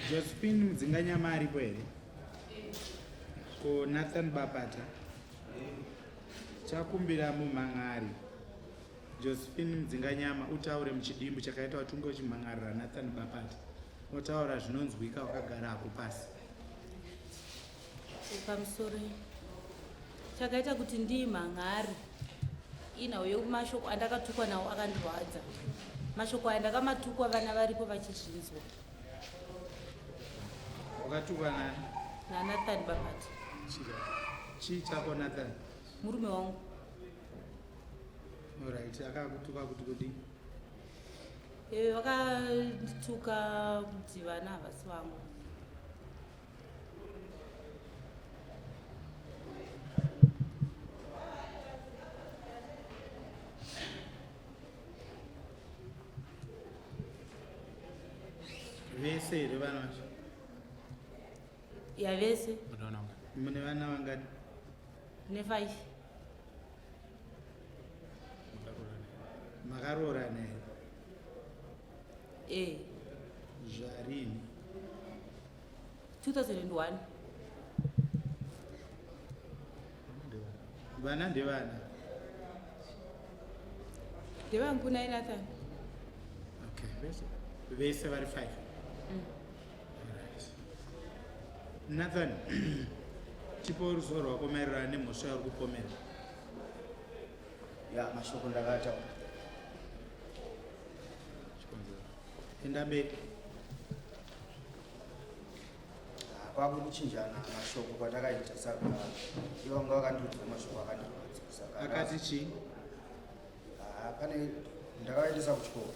Josephine Mdzinganyama aripo here? Ko Nathan Bapata chakumbira mumhangari. Josephine Mdzinganyama utaure muchidimbu chakaita watunge uchimhangarira Nathan Bapata. Otaura zvinonzwika wakagara ako pasi. Pamusoro chakaita kuti ndimhanhari inauyo mashoko andakatukwa nawo akandirwadza. Mashoko aya ndakamatukwa vana varipo vachizvinzwa. Wakatukwa nani? naNathan Bapata. Chii chako Nathan? Murume wangu. Alright, akakutuka kuti kudii? Vakandituka kuti Vana Havasi vangu. Vese here vana vacho? Ya vese. Mune vana vangani? Ne 5. Makaroorana here? Eh. Zvarini? 2001. Vana ndevana? Ndevangu naye Nathan. Okay, vese vari 5. Nathan, tipo ruzivo rwako maererano nemhosva yauri kupomera? Ya mashoko ndakataura. Enda mberi. Kwakuchinjana mashoko kwatakaita saka ivo vanga vakandiudza mashoko akandirwadza saka akati chii? pane ndakavaendesa kuchikoro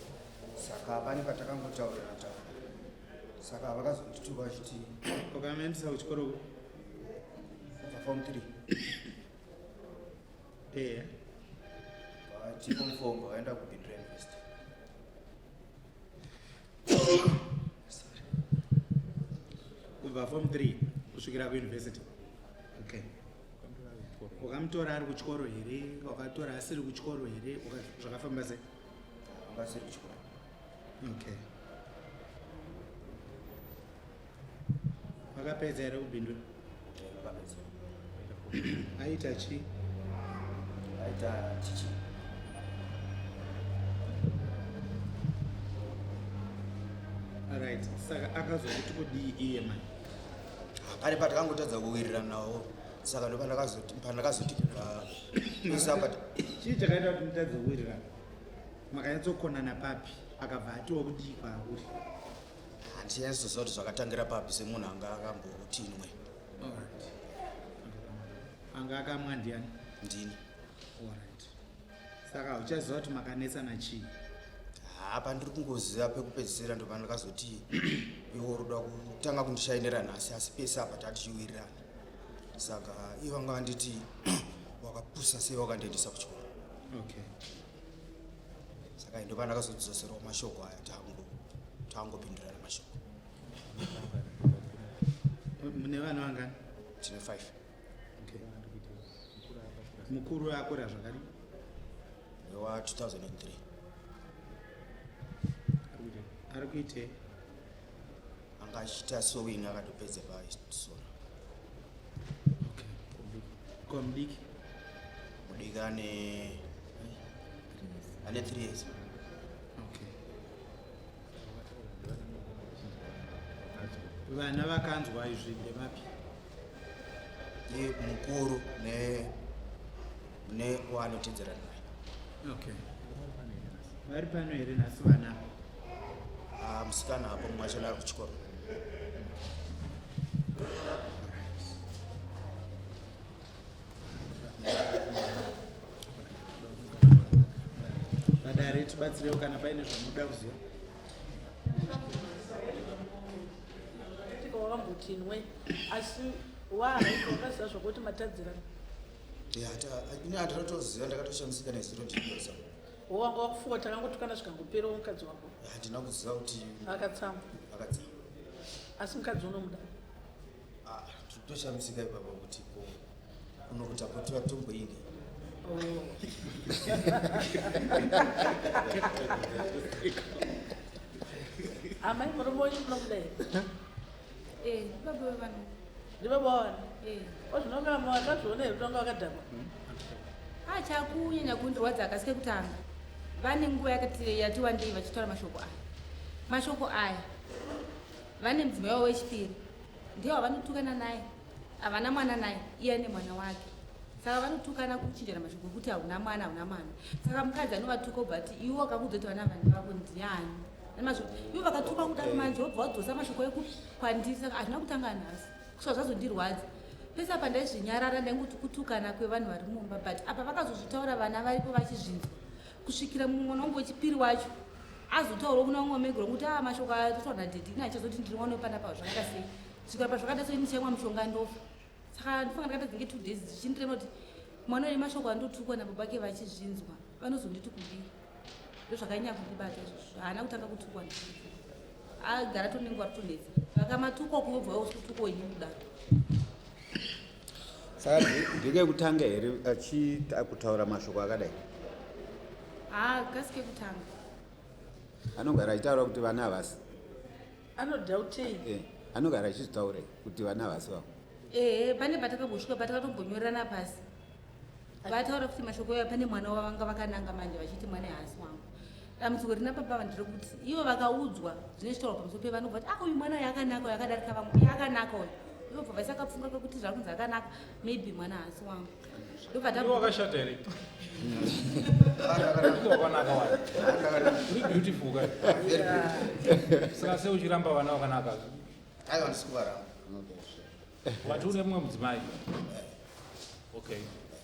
saka pane patakangotaurira taura saka vakazondituka vachiti Ukamaendesa kuchikoro kubva form 3 eya vati form 4 vakaenda kubindira university. kubva form 3 kusvikira kuuniversity. Okay. Ukamutora ari kuchikoro here? Wakatora asiri kuchikoro here? Zvakafamba sei? Anga asiri kuchikoro. Okay. Wakapedza here kubindura? Vakapedza. Aita chii? Aita teaching. Alright, saka akazokuti kudii iye mani? Pane patakangotadza kuwirirana nawo saka ndo pandakazoti chii chakaita kuti mutadze kuwirirana? Makanyatsokonana papi akabva atiwo kudii kwauri? handinyazoziva kuti zvakatangira papi semunhu anga akambotinwe. Anga akamwa ndiani? Ndini. Alright. Saka uchaziva kuti makanetsana chii? Apa ndiri kungoziva pekupedzisira ndo pandakazoti iwo ruda kutanga kundishainira nhasi asi pese apa tatichiwirirana saka ivo vanga vanditi wakapusa sei wakandiendesa kuchikoro. Okay. Saka ndo pandakazodzoserawo mashoko aya tangopindurana mashoko. Mune vana vangani? Tine 5. Okay. Mukuru akora zvakadi? Wa 2003. Ari kuitei? Anga achiita sewing akatopedza pasora. Okay. Ko mudiki? Mudiki ane 3 years. Okay. Vana vakanzwa izvi ndevapi? Ye mukuru ne waanotedzera naye. Okay. Vari pano here nhasi vana? Musikana apo mumwe achona ari kuchikoro. Vadare tibatsirewo kana paine zvamunoda kuziva. Wakambotinwe asi wakaziva zvokuti matadzirana? Ini handinotoziva ndakatoshamisika neziro ndinoza. Wanga wakufuwa takangotukana zvikangopera mukadzi wako? Handina kuziva kuti akatsama. Asi mukadzi unomuda? Toshamisika ipapa kuti kuno kuti apo tiva tomboinge Amai murumoni munokudai. Baba Vangu. Ndivabona. Ozvinonga makazviona here kutonga wakadhakwa. Chakunyanya kundirwadza akasike kutanga. Vane nguva yati wandei vachitaura mashoko aya. Mashoko aya. Vane mudzimai wavo wechipiri. Ndiye wavanotukana naye. Havana mwana naye. Iye ane mwana wake. Saka vanotukana kuchinjana mashoko ekuti hauna mwana. Saka mukadzi anovatuka ubva ati iwe wakakudza kuti vana vanhu vavo ndiani. Ivo vakatuka kudaro manje wobva wadzosa mashoko kwandiri. Saka hazvina kutanga nhasi. Kusva zvazondirwadza. Pese apa ndaizvinyarara ndaingoti kutukana kwevanhu vari mumba, but apa vakazozvitaura vana varipo vachizvinzwa kusvikira mumwe wechipiri wacho azotaurawo kuna umwe megoro kuti mashoko atotaura nadhedhi ina achazoti ndirione panapa zvakada sei kusvikira pazvakada sei ndichaimwa mushonga ndofa. Saka ndifunga ndakatadzinge 2 days zvichindireva kuti mwana une mashoko andotukwa nababake vachizvinzwa vanozonditi kudii. Ndozvakanyanya kundibata izvozvo. Haana kutanga kutukwa agara tonenguva ritonetsa vakamatukwa kuyobva usutukwa ini kudaro. Saka ndike kutanga here achiita kutaura mashoko akadai. Kasike kutanga. Anogara achitaura kuti vana havasi. Anodhautei. Anogara achizvitaura kuti vana havasi vavo. Pane patakambosvika patakatomborana pasi. Vataura kuti mashoko aya pane mwana wavanga vakananga manje vachiti mwana haasi wangu. Dambudziko rina papa vandiri kuti ivo vakaudzwa zvinochitaurwa pamusoro pevanobva kuti uyu mwana yakanaka yakadarika vamwe yakanaka uyu. Ivo bva vaisakafunga kwekuti zvakunzi akanaka maybe mwana haasi wangu. Ivo wakashata here. Uri beautiful kai. Saka sei uchiramba vana wakanaka. Aiwa ndisikuvaramba. Wati une mumwe mudzimai. Okay.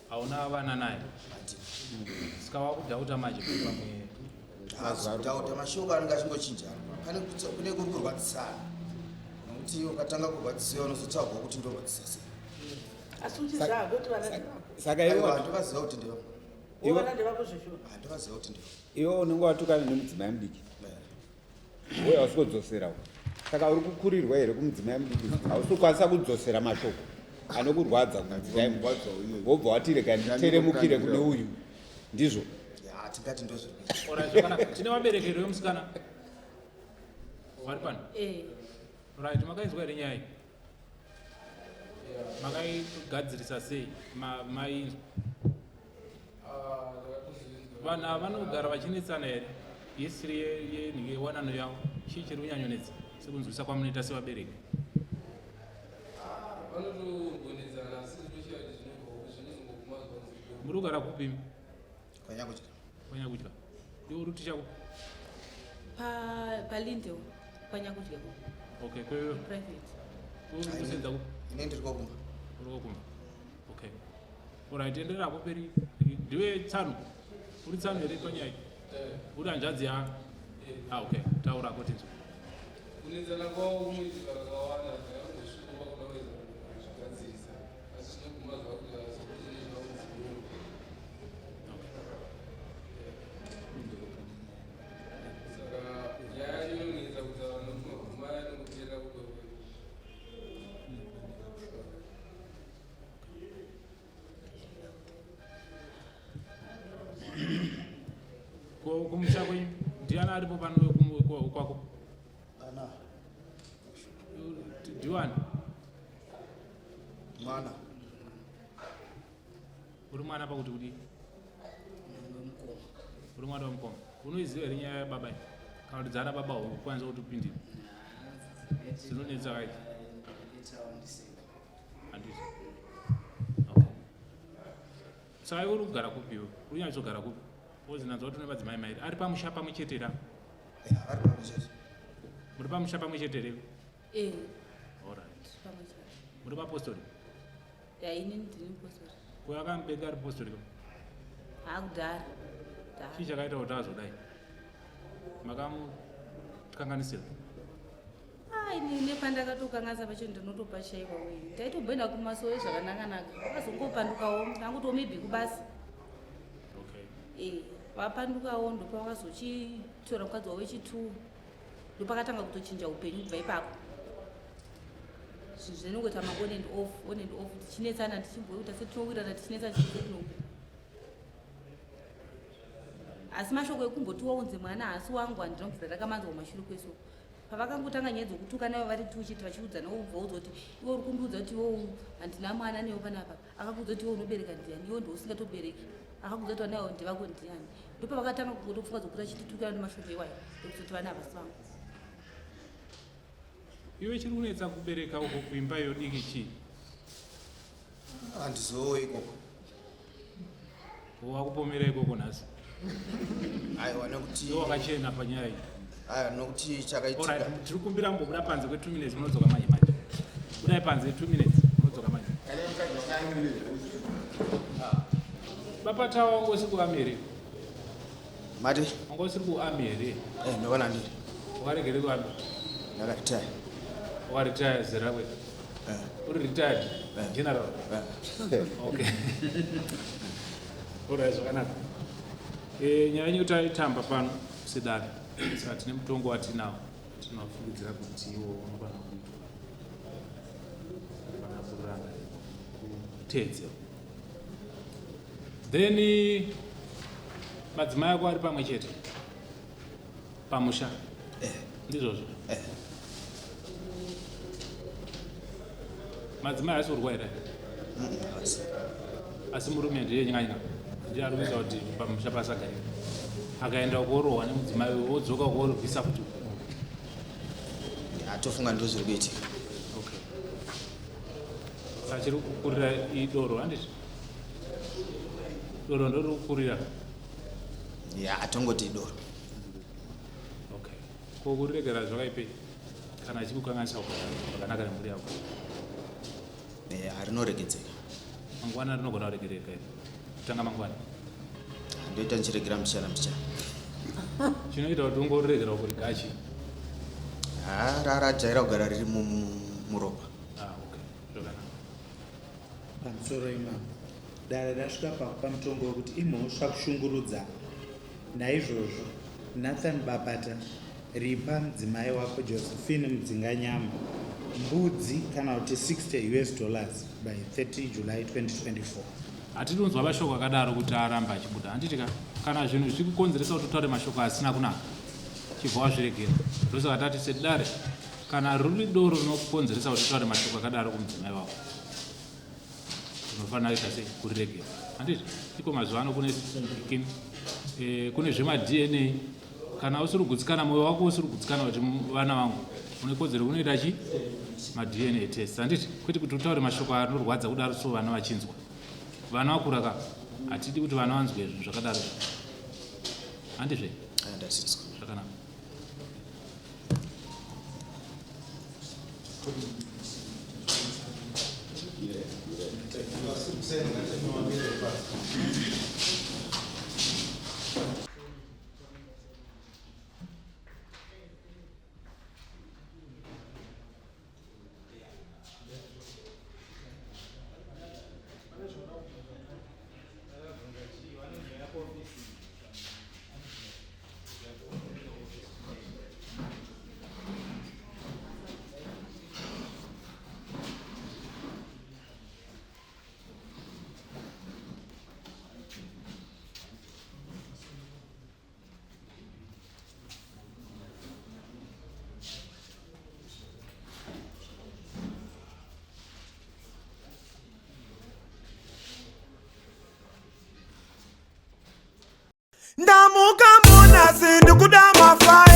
Hauna vana naye. Saka wakudhauta manje pamwe. Kudhauta mashoko anenge achingochinjana. Kune kuri kurwadzisana. Nokuti ukatanga kurwadzisiwa unozotaurwa kuti ndorwadzisa sei. Asi uchiziva kuti vana Saka iwo ndikaziva kuti ndivo. vana ndevako zveshuwa. Ndikaziva kuti ndivo. iwo unenge watukana nemudzimai mudiki. Uye hausi kudzosera. Saka uri kukurirwa here kumudzimai mudiki. Hausi kukwanisa kudzosera mashoko anokurwadza kumudzimai mudiki. Wobva wati rega nditeremukire kune uyu. Ndizvo. Tingati ndozvo. Alright, zvakanaka. Tine vaberekeri vemusikana. Vari pano? Right, makaizwa here nyaya. Makaigadzirisa sei? Mai vanhu vanogara vachinetsana here. Yesiri yewanano yavo. Chii chiri kunyanyonetsa sekunzwisa kwamunoita sevabereki? Muri kugara kupi? Kwanyakudya. Iwe uri ticha kupi? Palinde kwanyakudya. Okay, kwewe Private. uri kusenza kupi? Ine ndiri kokumba. Uri kokumba. Okay. Alright, enderera hapo peri. Ndiwe tsano. Uri tsano here panyaya. Uri hanzvadzi ya. Okay. Taura kuti nzwa. Kunenzana kwawo umwe vakawanda zvakangosvika kunaweza kugadzirisa asi zvinoguma zvakuti hazvakuzvinei zvaudziona. Saka nyaya inonetsa kuti vanhu maguma anokutera kudorwe. Kumusha kwenyu ndiani aripo pano kwako? Ndiwani? Mwana. Uri mwana pakuti kudi? Uri mwana wamukoma. Unoiziva here nyaya yababa? Kana kuti dzana baba ukwanisa kuti upindire? Zvinonetsa kai? Handiti. Okay. Saka iwe uri kugara kupi iwe? Uri nyatsogara kupi? Ozinanzwa kuti une madzimai mairi. Ari pamusha pamwe chete here? Ari pamwe chete. Muri pamusha pamwe chete here? Alright. Pamusha. Muri papostori? Ini ndiri mupostori. Kuyakamubeka ari postori? Kudhara. Chii chakaita kuti azodai? Makamukanganisira? Ini nepandakatokanganisa pacho ndinotopa shaiwa wei. Ndaitobhenda kumasowe zvakanaka-naka. Vakazongopandukawo ndangutowo maybe kubasa. Okay. Vapandukawo ndopavazochitora mukadzi wavo wechi2 ndopakatanga kutochinja upenyu kubva ipapo. Zvinhu zvinongoita on and off tichinetsana tichimboita setinowirana tichinetsana tichikunoku. asi mashoko ekumboti waunze mwana hasi wangu handinobvira rakamanzwa kumashure kweso pavakangotanga nyaya dzokutuka nayo vari tuchiti vachiudzana ubvaudzwa kuti iwe uri kundiudza kuti iwo handina mwana newo panapa akakuudza kuti iwe unobereka ndiani iwo ndo usingatobereki akakuudza kuti vana avo ndivako ndiani ndopavakatanga kutofunga dzokuti achititukana nemashoko iwayo ekuzoti vana havasi vangu. iwe chiri kunetsa kubereka uko kuimba yodiki chii? handizowe ikoko. wakupomera ikoko nhasi? aiwa nekuti wakachena panyaya iyi. aiwa nokuti chakaitika tiri kumbira mbobuda panze kwe 2 minutes munodzoka manje manje. budai panze 2 minutes munodzoka manje. bapata wangu usiri kuamere mati wangu usiri kuamere ndokana ndiri wakaregere kuamere ndakaritaya waritaya zera kwe uri retired general okay ora zvakanaka nyaya yenyu taitamba pano sedare saka tine mutongo watinawo tinofungidzira kuti iwo unokwana kuitwa kuranga kuteedzera then madzimai ako ari pamwe chete pamusha ndizvozvo madzimai asi urwa here asi murume ndiye nyanya ndiye ari kuita kuti pamusha pasagarira akaenda ukorohwa nemudzimai wodzoka ukorobvisa kuti atofunga ndo zviri kuitika. achiri kukurira idoro handiti doro ndori kukurira atongoti idoro. okay kokuriregera zvakaipei kana achikukanganisa zvakanaka nemhuri yako harinoregedzeka mangwana rinogona kuregereka here kutanga mangwana ndoita ndichiregera mchana chinoita kuti ungoriregera kuri gachi rarajaira kugara riri muropa. okay zvakanaka pamusoro imamo dare rasvika pamutongo wekuti imhosva kushungurudza. naizvozvo Nathan Bapata ripa mudzimai wako Josephine Mudzinganyama mbudzi kana kuti $60 by 30 July 2024. hatidi kunzwa mashoko akadaro kuti aramba achibuda handitika kana zvinhu zviri kukonzeresa kuti utaure mashoko asina kunaka chibva wazviregera ndosaka tati sedare kana ruri doro rinokukonzeresa kuti utaure mashoko akadaro kumudzimai wako unofanira kuita sei kuriregera handiti iko mazuva ano kune zvema-DNA kana usiri kugutsikana mwoyo wako usiri kugutsikana kuti vana vangu unekodzero unoita chi ma-DNA test handiti kwete kuti utaure mashoko anorwadza kudaro so vana vachinzwa vana vakuraka hatidi kuti vana vanzwe zvinhu zvakadaro handizve zvakanaka Ndamuka muna sindu kudama fire.